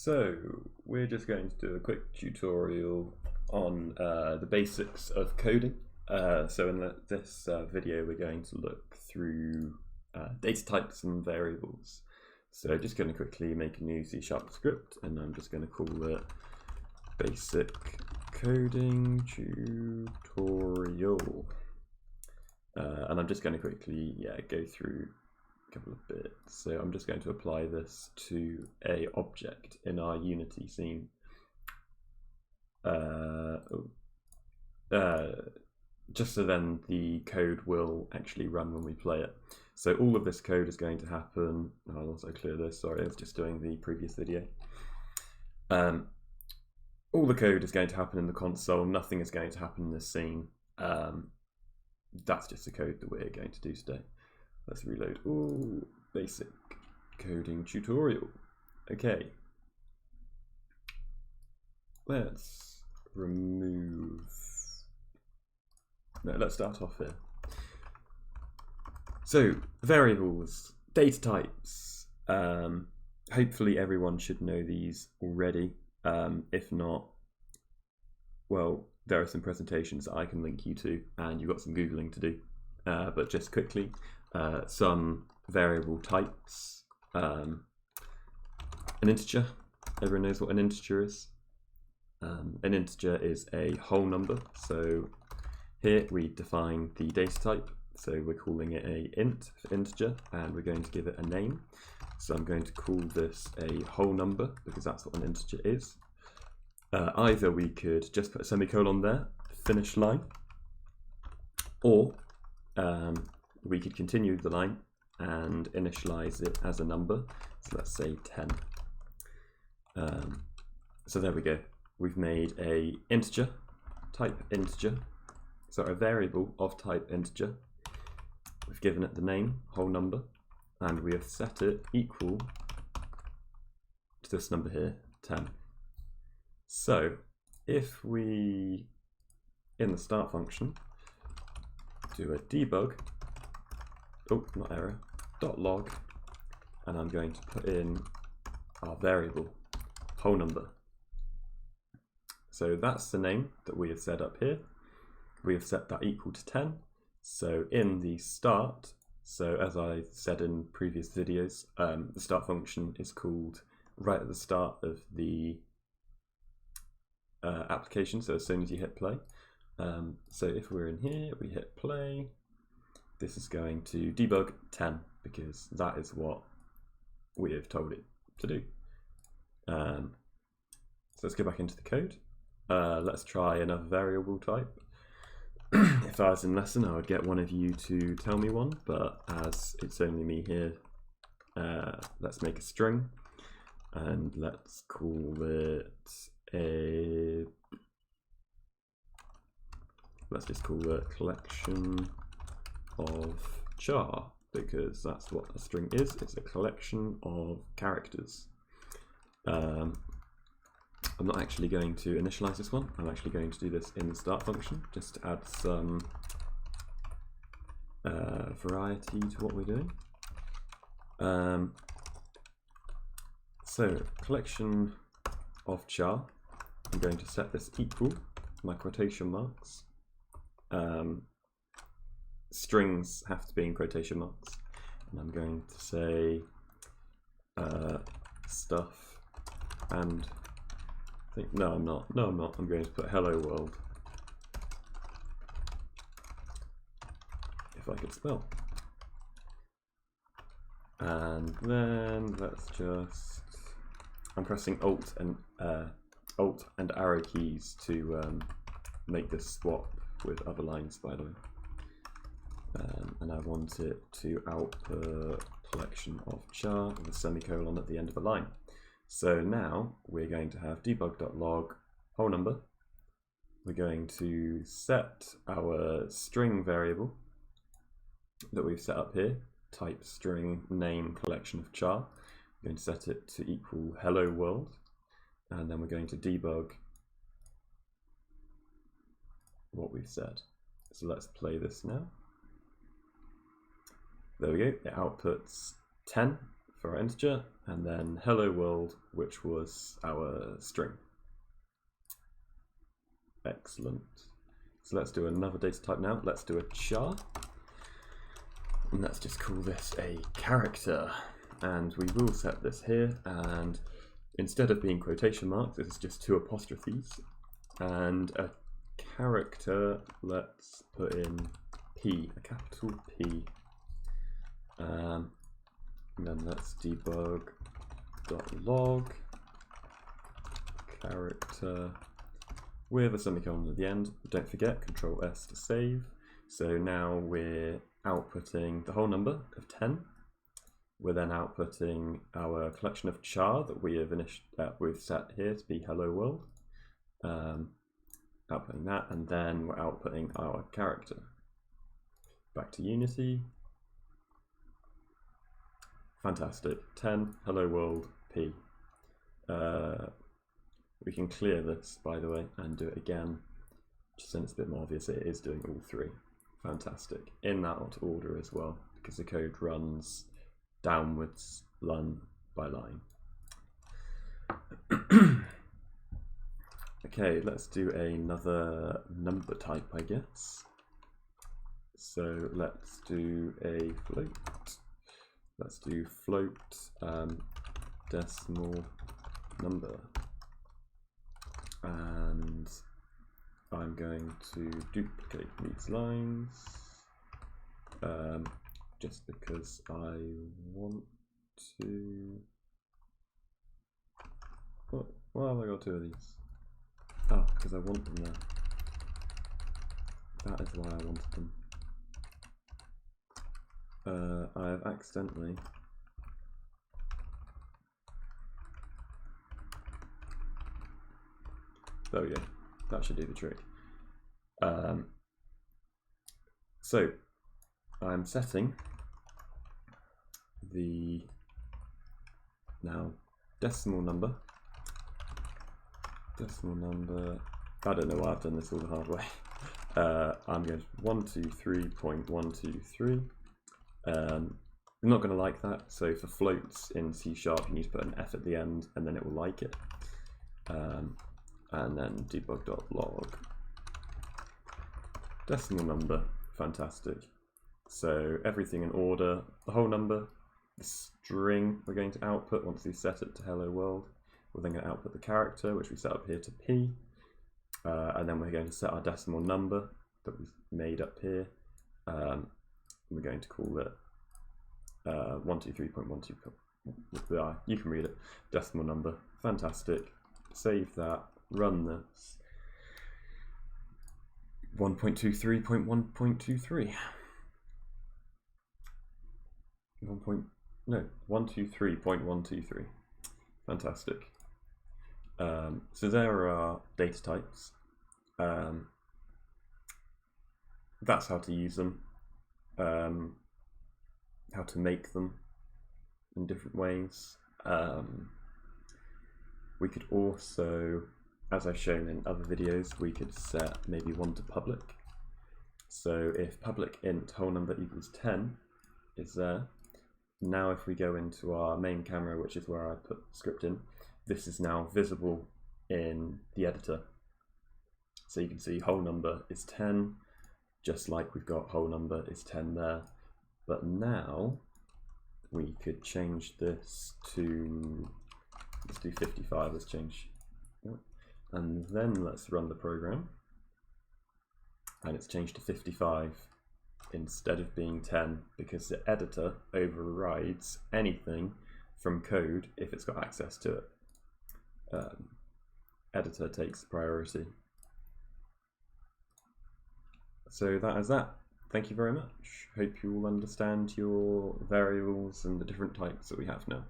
So we're just going to do a quick tutorial on the basics of coding. So in this video we're going to look through data types and variables. So just going to quickly make a new C# script, and I'm just going to call it basic coding tutorial. And I'm just going to quickly go through a couple of bits. So I'm just going to apply this to a object in our Unity scene. Just so then the code will actually run when we play it. So all of this code is going to happen. I'll also clear this, sorry, I was just doing the previous video. All the code is going to happen in the console, nothing is going to happen in this scene. That's just the code that we're going to do today. Let's reload. Ooh, basic coding tutorial. Okay. Let's remove. No, let's start off here. So, variables, data types. Hopefully everyone should know these already. If not, well, there are some presentations that I can link you to, and you've got some Googling to do. But just quickly, some variable types. An integer. Everyone knows what an integer is. An integer is a whole number. So here we define the data type. So we're calling it a int for integer, and we're going to give it a name. So I'm going to call this a whole number because that's what an integer is. Either we could just put a semicolon there, finish line, or we could continue the line and initialize it as a number. So let's say 10. So there we go. We've made a integer, type integer, so a variable of type integer. We've given it the name, whole number, and we have set it equal to this number here, 10. So if we, in the start function, do a debug, oh, not error, .log, and I'm going to put in our variable, whole number. So that's the name that we have set up here. We have set that equal to 10. So in the start, so as I said in previous videos, the start function is called right at the start of the application, so as soon as you hit play. So if we're in here, we hit play, this is going to debug 10 because that is what we have told it to do. So let's go back into the code. Let's try another variable type. If I was in lesson, I would get one of you to tell me one, but as it's only me here, let's make a string, and let's call it let's just call it collection of char, because that's what a string is. It's a collection of characters. I'm not actually going to initialize this one. I'm actually going to do this in the start function, just to add some variety to what we're doing. So collection of char, I'm going to set this equal, my quotation marks. Strings have to be in quotation marks, and I'm going to say stuff and no, I'm not. I'm going to put hello world. If I could spell. And then let's just, I'm pressing Alt and arrow keys to make this swap with other lines, by the way. And I want it to output collection of char with a semicolon at the end of a line. So now we're going to have Debug.Log whole number. We're going to set our string variable that we've set up here, type string name collection of char. We're going to set it to equal hello world, and then we're going to debug what we've said. So let's play this now. There we go, it outputs 10 for our integer, and then hello world, which was our string. Excellent. So let's do another data type now. Let's do a char. And let's just call this a character. And we will set this here. And instead of being quotation marks, this is just 2 apostrophes. And a character, let's put in P, a capital P. And then let's Debug.Log character with a semicolon at the end. Don't forget, Control S to save. So now we're outputting the whole number of 10. We're then outputting our collection of char that we have we've set here to be hello world. Outputting that, and then we're outputting our character. Back to Unity. Fantastic. 10 hello world P. We can clear this, by the way, and do it again, just so it's a bit more obvious it is doing all 3. Fantastic. In that order as well, because the code runs downwards line by line. Okay, let's do another number type, I guess. So let's do a float. Let's do float decimal number. And I'm going to duplicate these lines just because I want to. Why have I got 2 of these? Oh, because I want them there. That is why I wanted them. I have accidentally. There we go. That should do the trick. So I'm setting the decimal number. I don't know why I've done this all the hard way. I'm going to 123.123. I'm not going to like that. So for floats in C# you need to put an F at the end, and then it will like it. And then Debug.Log decimal number. Fantastic. So everything in order. The whole number, the string we're going to output once we set it to hello world. We're then going to output the character, which we set up here to P. And then we're going to set our decimal number that we've made up here. We're going to call it 123.12. You can read it. Decimal number. Fantastic. Save that. Run this. 1.23.1.23. 123.123. Fantastic. So there are our data types. That's how to use them. How to make them in different ways. We could also, as I've shown in other videos, we could set maybe one to public. So if public int whole number equals 10 is there, now if we go into our main camera, which is where I put the script in, this is now visible in the editor. So you can see whole number is 10, just like we've got whole number is 10 there. But now we could change this to, let's do 55, let's change, and then let's run the program, and it's changed to 55 instead of being 10, because the editor overrides anything from code if it's got access to it. Editor takes priority. So that is that. Thank you very much. Hope you all understand your variables and the different types that we have now.